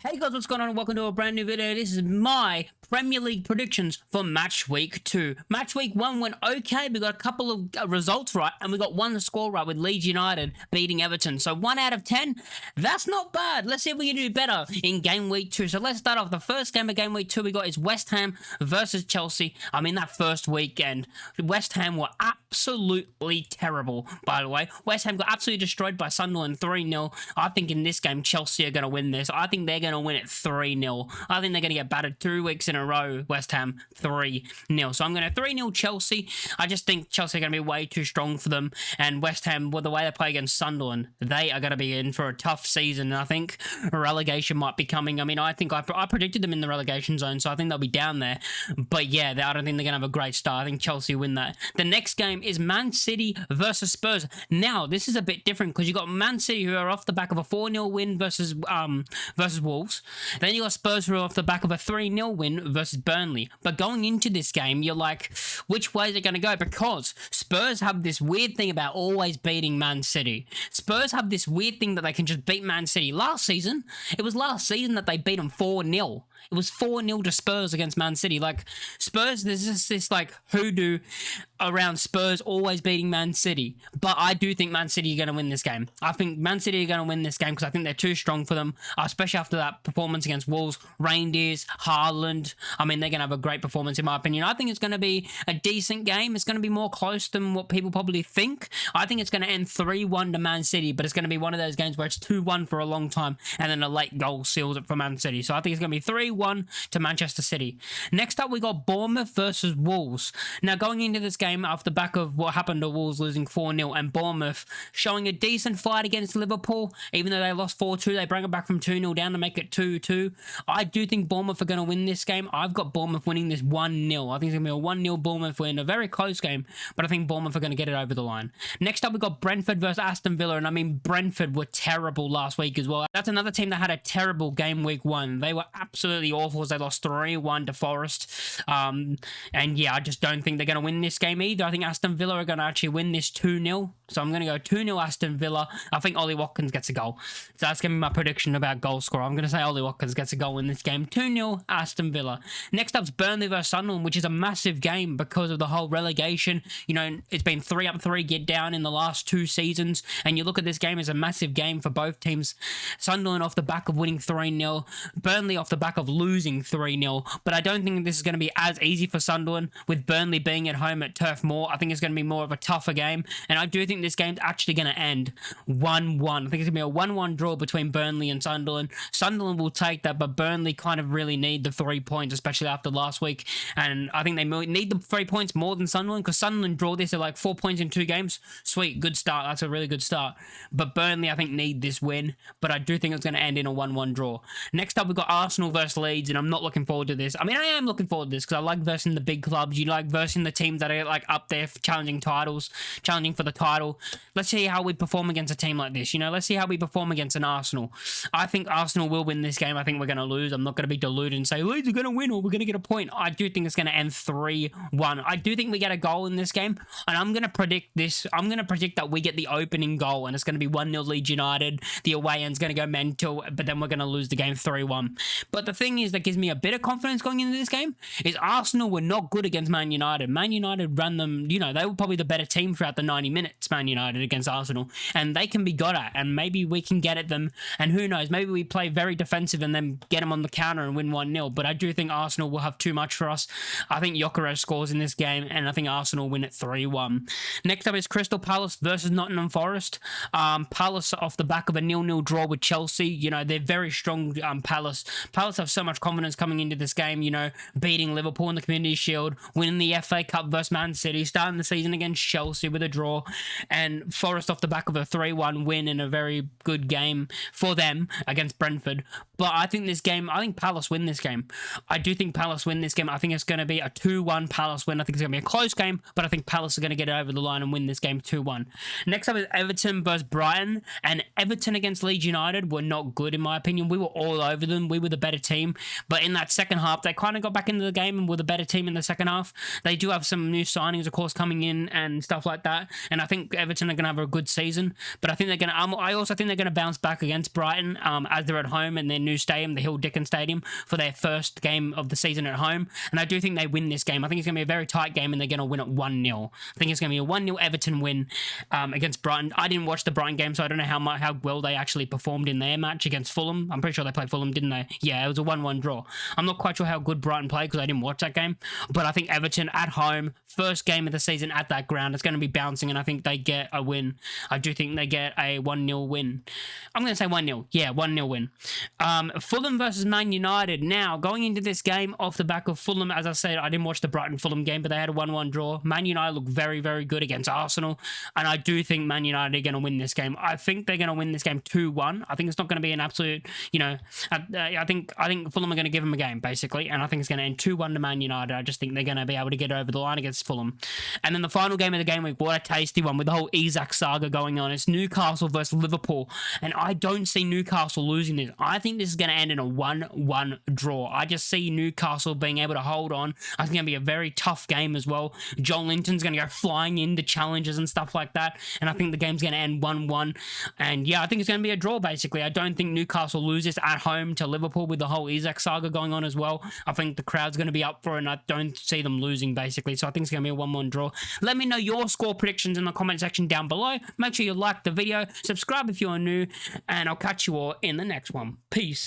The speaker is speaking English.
Hey guys, what's going on? Welcome to a brand new video. This is my Premier League predictions for match week 2. Match week 1 went okay. We got a couple of results right, and we got one score right with Leeds United beating Everton. So 1 out of 10, that's not bad. Let's see if we can do better in game week 2. So let's start off. The first game of game week 2 we got is West Ham versus Chelsea. I mean, that first weekend, West Ham were absolutely terrible, by the way. West Ham got absolutely destroyed by Sunderland 3-0. I think in this game, Chelsea are going to win this. I think they're going to win it 3-0. I think they're going to get battered 2 weeks in a row. West Ham 3-0. So I'm going to 3-0 Chelsea. I just think Chelsea are going to be way too strong for them. And West Ham, well, the way they play against Sunderland, they are going to be in for a tough season. And I think relegation might be coming. I mean, I think I predicted them in the relegation zone, so I think they'll be down there. But yeah, I don't think they're going to have a great start. I think Chelsea win that. The next game is Man City versus Spurs. Now, this is a bit different because you got Man City who are off the back of a 4-0 win versus Wolves. Then you got Spurs who are off the back of a 3-0 win versus Burnley. But going into this game, you're like, which way is it going to go? Because Spurs have this weird thing about always beating Man City. Spurs have this weird thing that they can just beat Man City. Last season that they beat them 4-0. It was 4-0 to Spurs against Man City. Like, Spurs, there's just this, like, hoodoo around Spurs always beating Man City. But I do think Man City are going to win this game. I think Man City are going to win this game because I think they're too strong for them, especially after that performance against Wolves, Reindeers, Haaland. I mean, they're going to have a great performance, in my opinion. I think it's going to be a decent game. It's going to be more close than what people probably think. I think it's going to end 3-1 to Man City, but it's going to be one of those games where it's 2-1 for a long time, and then a late goal seals it for Man City. So I think it's going to be 3-1 to Manchester City. Next up, we got Bournemouth versus Wolves. Now, going into this game off the back of what happened to Wolves losing 4-0 and Bournemouth showing a decent fight against Liverpool, even though they lost 4-2, they bring it back from 2-0 down to make it 2-2. I do think Bournemouth are going to win this game. I've got Bournemouth winning this 1-0. I think it's going to be a 1-0 Bournemouth win, a very close game, but I think Bournemouth are going to get it over the line. Next up, we got Brentford versus Aston Villa, and I mean, Brentford were terrible last week as well. That's another team that had a terrible game week 1. They were absolutely awful as they lost 3-1 to Forest. And yeah, I just don't think they're going to win this game either. I think Aston Villa are going to actually win this 2-0. So I'm going to go 2-0 Aston Villa. I think Ollie Watkins gets a goal. So that's going to be my prediction about goal score. I'm going to say Ollie Watkins gets a goal in this game. 2-0 Aston Villa. Next up's Burnley versus Sunderland, which is a massive game because of the whole relegation. You know, it's been 3-3 get down in the last 2 seasons. And you look at this game as a massive game for both teams. Sunderland off the back of winning 3-0. Burnley off the back of losing 3-0. But I don't think this is going to be as easy for Sunderland with Burnley being at home at Turf Moor. I think it's going to be more of a tougher game. And I do think this game's actually going to end 1-1. I think it's going to be a 1-1 draw between Burnley and Sunderland. Sunderland will take that, but Burnley kind of really need the 3 points, especially after last week. And I think they need the 3 points more than Sunderland, because Sunderland draw this at like 4 points in 2 games. Sweet, good start. That's a really good start. But Burnley, I think, need this win. But I do think it's going to end in a 1-1 draw. Next up, we've got Arsenal versus Leeds, and I'm not looking forward to this. I mean, I am looking forward to this because I like versing the big clubs. You like versing the teams that are like up there for challenging for the title. Let's see how we perform against a team like this. You know, let's see how we perform against an Arsenal. I think Arsenal will win this game. I think we're going to lose. I'm not going to be deluded and say Leeds are going to win or we're going to get a point. I do think it's going to end 3-1. I do think we get a goal in this game, and I'm going to predict this. I'm going to predict that we get the opening goal, and it's going to be 1-0 Leeds United. The away end's going to go mental, but then we're going to lose the game 3-1. But the thing is that gives me a bit of confidence going into this game is Arsenal were not good against Man United. Man United ran them, you know, they were probably the better team throughout the 90 minutes, Man United against Arsenal, and they can be got at, and maybe we can get at them, and who knows, maybe we play very defensive and then get them on the counter and win 1-0, but I do think Arsenal will have too much for us. I think Gyökeres scores in this game, and I think Arsenal win it 3-1. Next up is Crystal Palace versus Nottingham Forest. Palace off the back of a 0-0 draw with Chelsea. You know, they're very strong, Palace. Palace have so much confidence coming into this game, you know, beating Liverpool in the Community Shield, winning the FA Cup versus Man City, starting the season against Chelsea with a draw, and Forest off the back of a 3-1 win in a very good game for them against Brentford. But I think this game, I think Palace win this game. I do think Palace win this game. I think it's going to be a 2-1 Palace win. I think it's going to be a close game, but I think Palace are going to get it over the line and win this game 2-1. Next up is Everton versus Brighton, and Everton against Leeds United were not good in my opinion. We were all over them. We were the better team. team. But in that second half, they kind of got back into the game and were the better team in the second half. They do have some new signings, of course, coming in and stuff like that. And I think Everton are going to have a good season. But I think they're going to. I also think they're going to bounce back against Brighton as they're at home in their new stadium, the Hill Dickens Stadium, for their first game of the season at home. And I do think they win this game. I think it's going to be a very tight game, and they're going to win it 1-0. I think it's going to be a 1-0 Everton win against Brighton. I didn't watch the Brighton game, so I don't know how well they actually performed in their match against Fulham. I'm pretty sure they played Fulham, didn't they? Yeah, it was a 1-1 draw. I'm not quite sure how good Brighton played because I didn't watch that game. But I think Everton at home, first game of the season at that ground, it's going to be bouncing, and I think they get a win. I do think they get a 1-0 win. I'm going to say 1-0. Yeah, 1-0 win. Fulham versus Man United. Now, going into this game off the back of Fulham, as I said, I didn't watch the Brighton-Fulham game, but they had a 1-1 draw. Man United look very, very good against Arsenal, and I do think Man United are going to win this game. I think they're going to win this game 2-1. I think it's not going to be an absolute, I think Fulham are going to give them a game, basically, and I think it's going to end 2-1 to Man United. I just think they're going to be able to get over the line against Fulham. And then the final game of the game week, what a tasty one with the whole Isak saga going on. It's Newcastle versus Liverpool, and I don't see Newcastle losing this. I think this is going to end in a 1-1 draw. I just see Newcastle being able to hold on. I think it's going to be a very tough game as well. John Linton's going to go flying into challenges and stuff like that, and I think the game's going to end 1-1. And yeah, I think it's going to be a draw, basically. I don't think Newcastle loses at home to Liverpool with the whole Isak saga going on as well. I think the crowd's going to be up for it, and I don't see them losing, basically. So I think it's going to be a 1-1 draw. Let me know your score predictions in the comment section down below. Make sure you like the video, subscribe if you're new, and I'll catch you all in the next one. Peace.